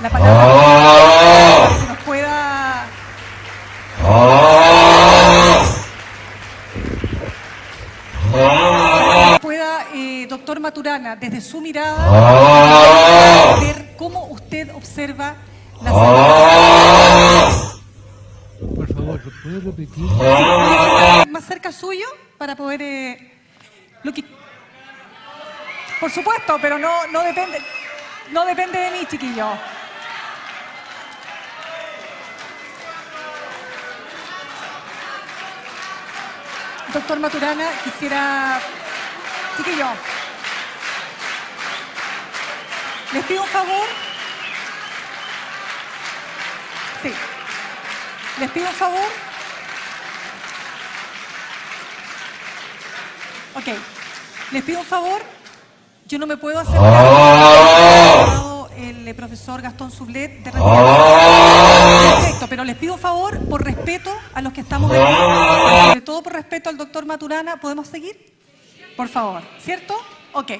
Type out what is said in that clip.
la palabra para que nos pueda... Doctor Maturana, desde su mirada, ver cómo usted observa la salud. Por favor, ¿puede repetir? Más cerca suyo para poder... Por supuesto, pero no depende de mí, chiquillo. Doctor Maturana, quisiera... Chiquillo, les pido un favor. Sí. Les pido un favor. Ok. Les pido un favor. Yo no me puedo hacer el profesor Gastón Sublet de Perfecto, pero les pido un favor, por respeto a los que estamos aquí, sobre todo por respeto al doctor Maturana, ¿podemos seguir? Por favor, ¿cierto? Ok.